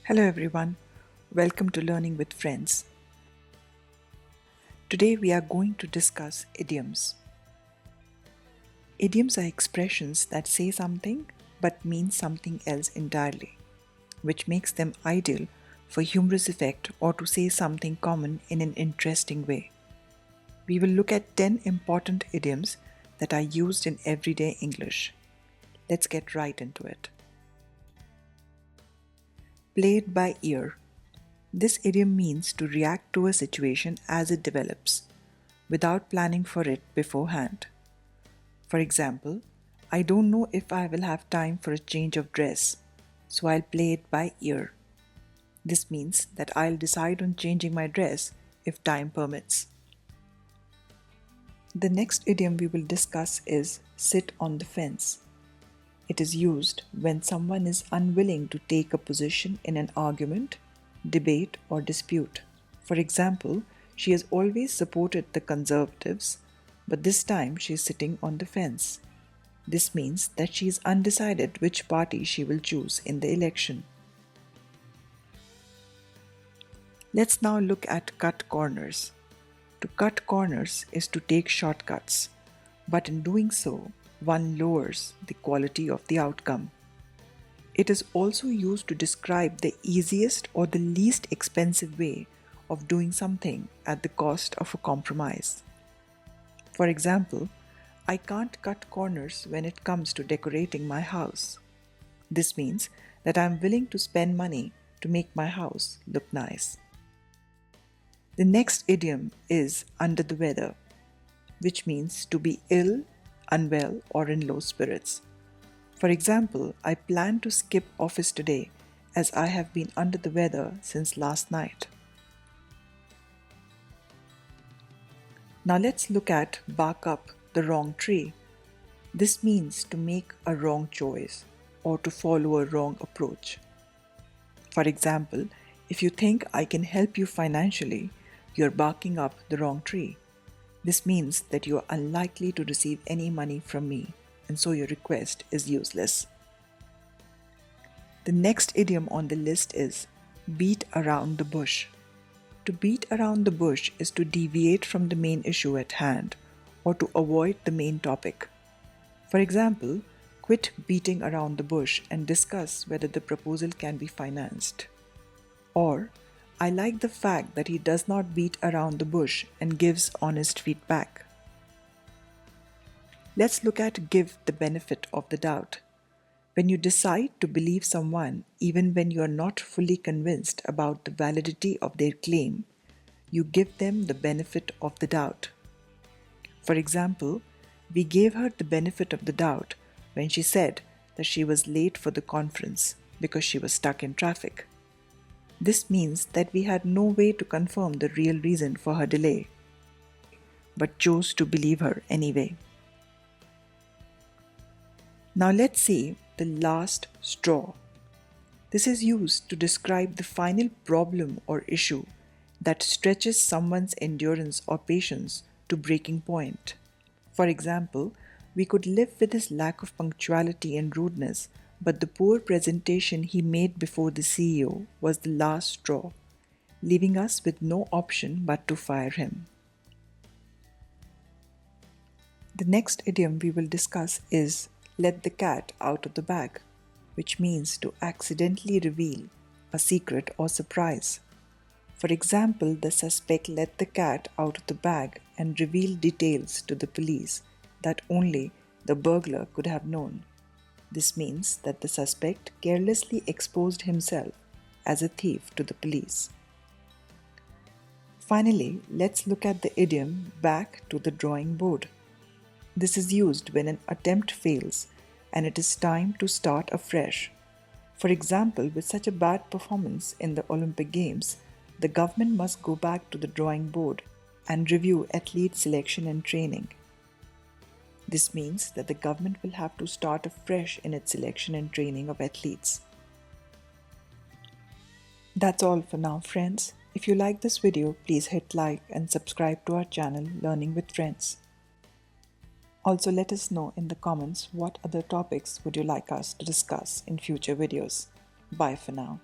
Hello everyone, welcome to Learning with Friends. Today we are going to discuss idioms. Idioms are expressions that say something but mean something else entirely, which makes them ideal for humorous effect or to say something common in an interesting way. We will look at 10 important idioms that are used in everyday English. Let's get right into it. Play it by ear. This idiom means to react to a situation as it develops, without planning for it beforehand. For example, I don't know if I will have time for a change of dress, so I'll play it by ear. This means that I'll decide on changing my dress if time permits. The next idiom we will discuss is sit on the fence. It is used when someone is unwilling to take a position in an argument, debate, or dispute. For example, she has always supported the Conservatives, but this time she is sitting on the fence. This means that she is undecided which party she will choose in the election. Let's now look at cut corners. To cut corners is to take shortcuts, but in doing so, one lowers the quality of the outcome. It is also used to describe the easiest or the least expensive way of doing something at the cost of a compromise. For example, I can't cut corners when it comes to decorating my house. This means that I'm willing to spend money to make my house look nice. The next idiom is under the weather, which means to be ill, unwell, or in low spirits. For example, I plan to skip office today as I have been under the weather since last night. Now let's look at bark up the wrong tree. This means to make a wrong choice or to follow a wrong approach. For example, if you think I can help you financially, you're barking up the wrong tree. This means that you are unlikely to receive any money from me, and so your request is useless. The next idiom on the list is beat around the bush. To beat around the bush is to deviate from the main issue at hand or to avoid the main topic. For example, quit beating around the bush and discuss whether the proposal can be financed. Or, I like the fact that he does not beat around the bush and gives honest feedback. Let's look at give the benefit of the doubt. When you decide to believe someone even when you are not fully convinced about the validity of their claim, you give them the benefit of the doubt. For example, we gave her the benefit of the doubt when she said that she was late for the conference because she was stuck in traffic. This means that we had no way to confirm the real reason for her delay, but chose to believe her anyway. Now let's see the last straw. This is used to describe the final problem or issue that stretches someone's endurance or patience to breaking point. For example, we could live with his lack of punctuality and rudeness, but the poor presentation he made before the CEO was the last straw, leaving us with no option but to fire him. The next idiom we will discuss is let the cat out of the bag, which means to accidentally reveal a secret or surprise. For example, the suspect let the cat out of the bag and revealed details to the police that only the burglar could have known. This means that the suspect carelessly exposed himself as a thief to the police. Finally, let's look at the idiom back to the drawing board. This is used when an attempt fails and it is time to start afresh. For example, with such a bad performance in the Olympic Games, the government must go back to the drawing board and review athlete selection and training. This means that the government will have to start afresh in its selection and training of athletes. That's all for now, friends. If you like this video, please hit like and subscribe to our channel Learning with Friends. Also, let us know in the comments what other topics would you like us to discuss in future videos. Bye for now.